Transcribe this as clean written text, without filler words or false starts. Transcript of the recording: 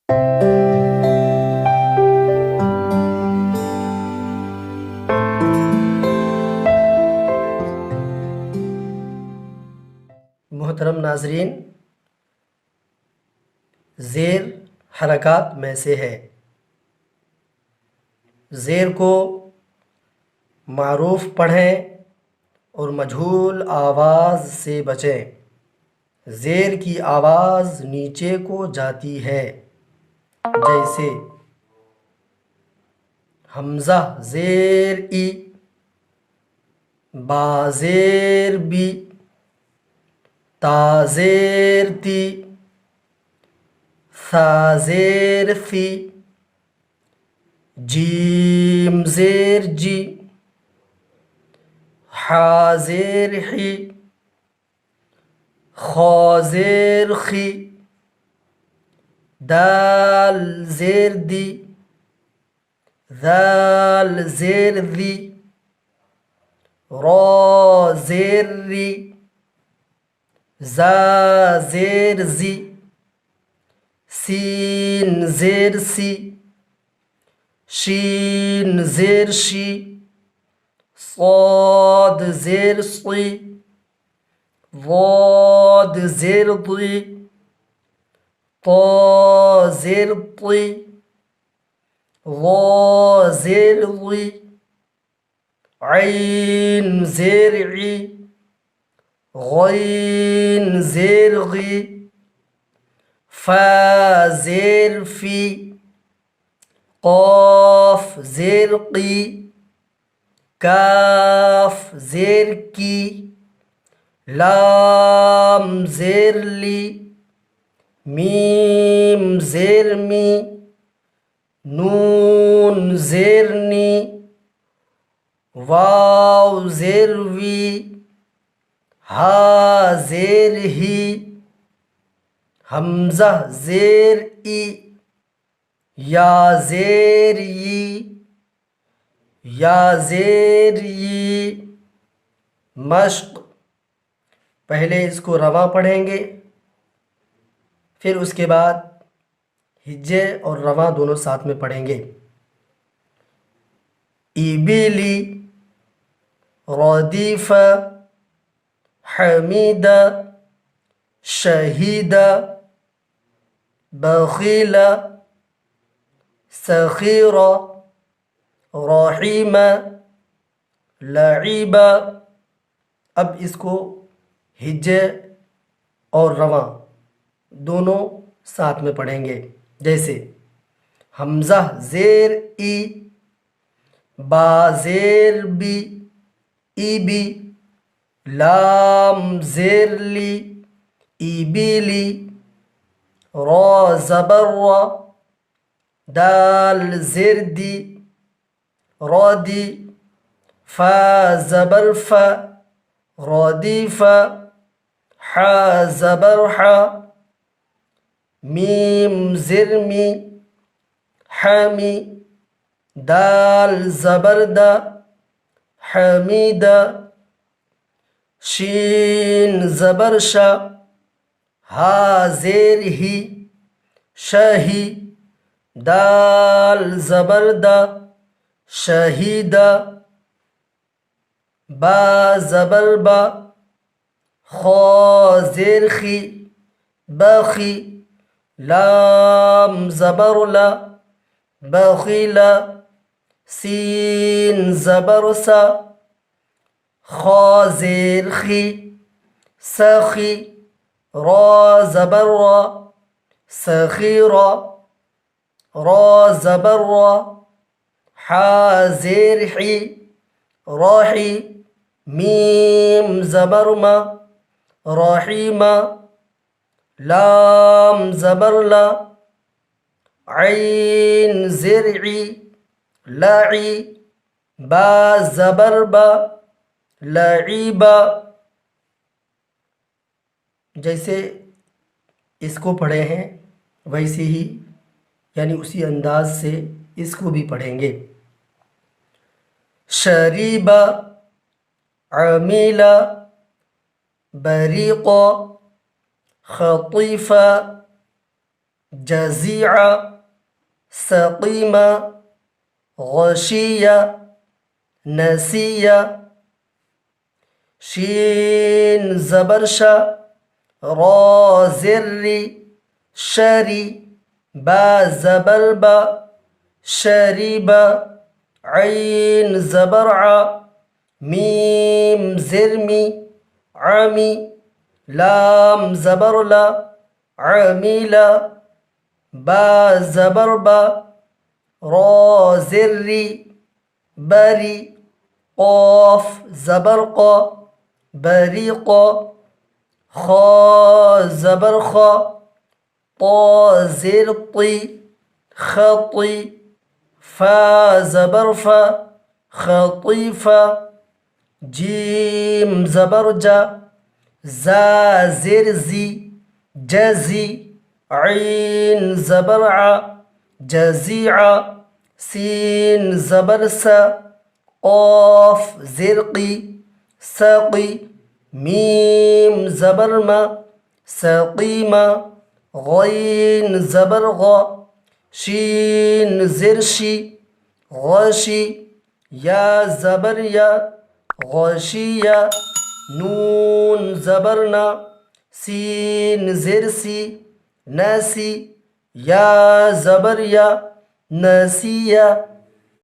मोहतरम नाजरीन, ज़ेर हरकत में से है। ज़ेर को मारूफ पढ़ें और मजहूल आवाज़ से बचें। ज़ेर की आवाज़ नीचे को जाती है, जैसे हमज़ा ज़ेर ई, बा ज़ेर बी, ता ज़ेर ती, सा ज़ेर सी, जीम ज़ेर जी, हा ज़ेर ही, खा ज़ेर खी, दाल ज़ेर दी, ज़ाल ज़ेर ज़ी, रा ज़ेर री, ज़ा ज़ेर ज़ी, सीन ज़ेर सी, शीन ज़ेर शी, صاد ज़ेर सी, ضاد ज़ेर दी, طا ज़ेर ती, ظा ज़ेर ज़ी, ऐन ज़ेर ई, गैन ज़ेर गी, फा ज़ेर फी, क़ाफ ज़ेर की, काफ ज़ेर की, लाम ज़ेर ली, मीम ज़ेर मी, नून ज़ेर नी, वाव ज़ेर वी, हा ज़ेर ही, हमज़ा ज़ेर ई, या ज़ेर ई, या ज़ेर ई। मश्क, पहले इसको रवा पढ़ेंगे, फिर उसके बाद हिज्जे और रवा दोनों साथ में पढ़ेंगे। इबिली, रदीफ़ा, हमीदा, शहीदा, बखीला, सखीरा, रहीमा, लईबा। अब इसको हिज्जे और रवा दोनों साथ में पढ़ेंगे, जैसे हमज़ा ज़ेर ई, बा ज़ेर बी, ईबी, लाम ज़ेर ली, ईबीली, रा ज़बर रा, दाल ज़ेर दी, रादी, फा ज़बर फा, रादीफ़ा, हा ज़बर हा, मीम ज़ेर मी, हामी, दाल ज़बर दा, हमीदा, शीन ज़बर शा, हा ज़ेर ही, शही, दाल ज़बर दा, शहीदा, बा ज़बर बा, खा ज़ेर खी, बखी, लाम ज़बर ला, बखीला, सीन ज़बर सा, खा ज़ेर खी, सखी, रा ज़बर रा, सखीरा, रा ज़बर रा, हा ज़ेर ही, राही, मीम ज़बर मा, रहीमा, लाम ज़बर ला, ऐन ज़ेर ई, लाई, बा ज़बर बा, लईबा। जैसे इसको पढ़े हैं वैसे ही, यानी उसी अंदाज से इसको भी पढ़ेंगे। शरीबा, अमीला, बरीक़ा, खतीफ़ा, جزيعة سقيمة غشية نسية شين زبرشة را زري شري با زبربا شريبة عين زبرعة ميم زرمي عمي لام زبرلا عميلة با زبربا را زري بري قاف زبرقا بريقا خا زبرخا طا زرطي خطي فا زبرفا خطيفة جيم زبرجة زا زرزي جزي عين زبرعة جزيعة سين زبرسة قاف زرقي ساقي ميم زبرمة سقيمة غين زبرغة شين زرشي غشي يا زبريا غشية نون زبرنا سين زرسي ناسي يا زبريا ناسية